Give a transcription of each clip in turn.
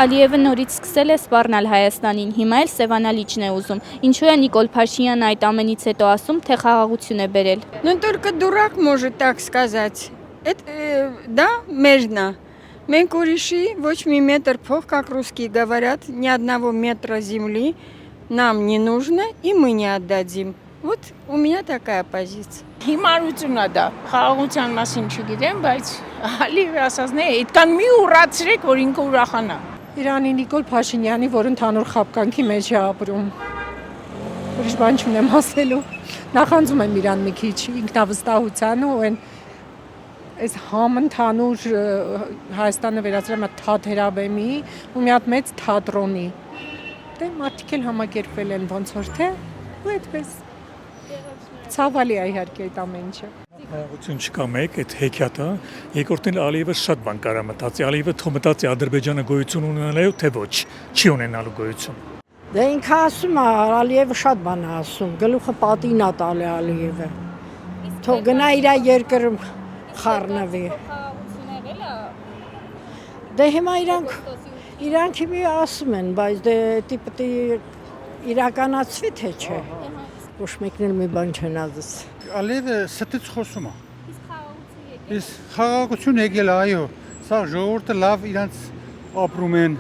Ալիևը նորից սկսել է սպառնալ Հայաստանին, հիմա էլ Սևանալիչն է ուզում, ինչու է Նիկոլ Փաշինյանը այդ ամենից հետո ասում, թե խաղաղություն է բերել։ Ну только дурак может так сказать. Это, да, мերնա։ Մենք ուրիշի ոչ մի метр փող, как русские говорят, ни одного метра земли нам не нужно, и мы не отдадим. Вот у меня такая позиция. Հիմարությունն է դա, խաղաղության մասին չգիտեմ, բայց Ալիևի ասածները այդքան մի ուրացրեք, որ ինքը ուրախանա։ Իրանի Նիկոլ Փաշինյանի, որ ընդհանուր խաբկանքի մեջ է ապրում։ Ուրիշ բան չունեմ ասելու։ Նախանձում եմ իրան մի քիչ ինքնավստահության ու այս համընդհանուր Հայաստանը վերածրել եմ թատերաբեմի ու մի հատ մեծ թատրոնի։ Դե մարդիկ էլ համակերպվել են ոնց որ թե ու այդպես։ Ցավալի է իհարկե այդ ամեն ինչը։ Խաղաղություն չկա մեկ, այդ հեքիաթը, երկրորդն էլ Ալիևը շատ բան կարա մտածի, Ալիևը թող մտածի Ադրբեջանը գոյություն ունենալու թե ոչ, չի ունենալու գոյություն։ Դե ինքը ասում է, Ալիևը շատ բան է ասում, գլուխը պատին է տալի Ալիևը։ Թող գնա իր երկրը խառնվի։ Դե հիմա իրանք մի ասում են, բայց դե պետք է իրականացվի թե չէ։ Ոչ մեկն էլ մի բան չեն ասում։ Ալիևը ստից խոսում է։ Իսկ խաղաղություն եկել է, այո, սա ժողովուրդը լավ իրանց ապրում են,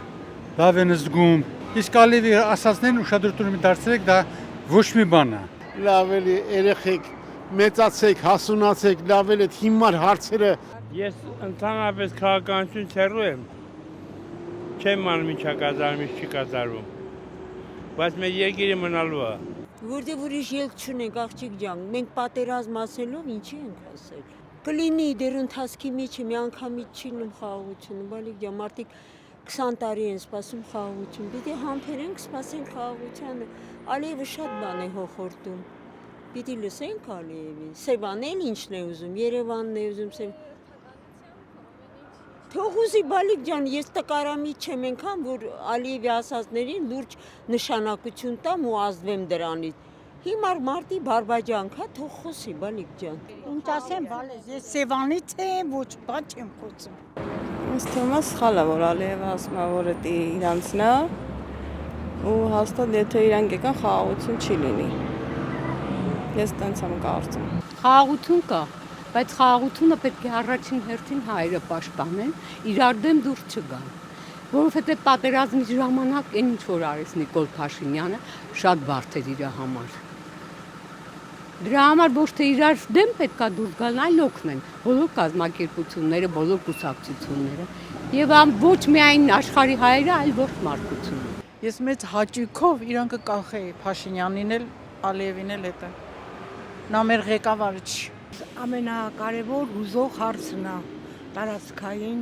լավ են զգում։ Իսկ Ալիևի ասածներն ուշադրություն դարձրեք, դա ոչ մի բան է։ Լավ էլի երեխեք, մեծացեք, հասունացեք, լավ էլ այդ հիմար հարցերը։ Ես ընդհանրապես քաղաքականություն ցերու եմ։ Չեմ անում ինչա կատարում, չի կատարվում։ Բայց մեր երկիրը մնալու է։ Որտեղ ուրիշ ելք չունենք, աղջիկ ջան, մենք պատերազմ ասելով ինչի ենք ասել։ Կլինի դեռ ընթացքի միջը մի անգամից չի նում խաղաղությունը, բալիկ ջան, մարդիկ 20 տարի են սպասում խաղաղություն։ Պիտի համբերենք, սպասենք խաղաղությանը։ Ալիևը շատ բան է հոխորտում։ Պիտի լսենք Ալիևին։ Սևանն ինչն է ուզում, Երևանն է ուզում, Թող ուզի բալիկ ջան, ես տկարամիտ չեմ ենքան, որ Ալիևի ասածներին լուրջ նշանակություն տամ ու ազդվեմ դրանից։ Հիմար մարդի բարբաջանք, հա, թող խոսի բալիկ ջան։ Ինչ ասեմ, բալես, ես Սևանից եմ, ոչ բան չեմ խոսում։ Ինձ թվում է սխալ է, որ Ալիևը ասում է, որ դա իրանցն է, ու հաստատ եթե իրանք եկան խաղաղություն չի լինի։ Ես տենց եմ կարծում։ Խաղաղություն կա, բայց խաղաղությունը պետք է առաջին հերթին հայերը պաշտպանեն, իրար դեմ դուրս չգան։ Որովհետև պատերազմի ժամանակ այն ինչ որ արեց Նիկոլ Փաշինյանը շատ բարդ էր իր համար։ Դրա համար ոչ թե իրար դեմ պետք է դուրս գան, այլ օգնեն բոլոր կազմակերպությունները, բոլոր կուսակցությունները եւ ոչ միայն աշխարհի հայերը, այլ ոչ մարդկությունը։ Ես մեծ հաճույքով իրան կկանխեի Փաշինյանին էլ, Ալիևին էլ հետը։ Նա մեր ղեկավարը չի։ Ամենակարևոր հուզող հարցն է տարածքային,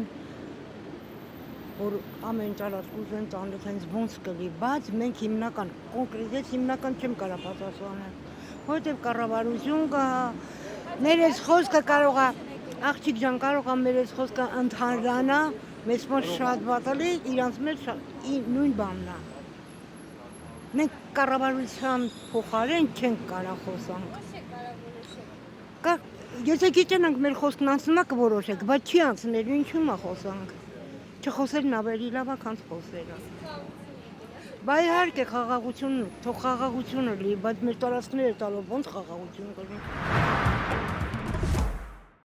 որ ամեն տարածք ուզեն տանող հենց ոնց կլի, բայց մենք հիմնական, կոնկրետ ես հիմնական չեմ կարող պատասխանել, որովհետև կառավարություն կա, մեր այս խոսքը կարող է, աղջիկ ջան, կարող է մեր այս խոսքը ընդհանրանա, մեզ մոտ շատ վատալի, իրանց մեջ նույն բանն է։ Մենք կառավարության փոխարեն չենք կարող խոսանք։ Եթե գիտենանք մեր խոսքն անցնա կորոշեք, բայց չի անցնելու, ինչու՞ մա խոսանք։ Չխոսելն ավելի լավ է, քան խոսելը։ Բայց իհարկե խաղաղություն, թող խաղաղությունը լինի, բայց մեր տարածքները տալով ոնց խաղաղություն կլինի։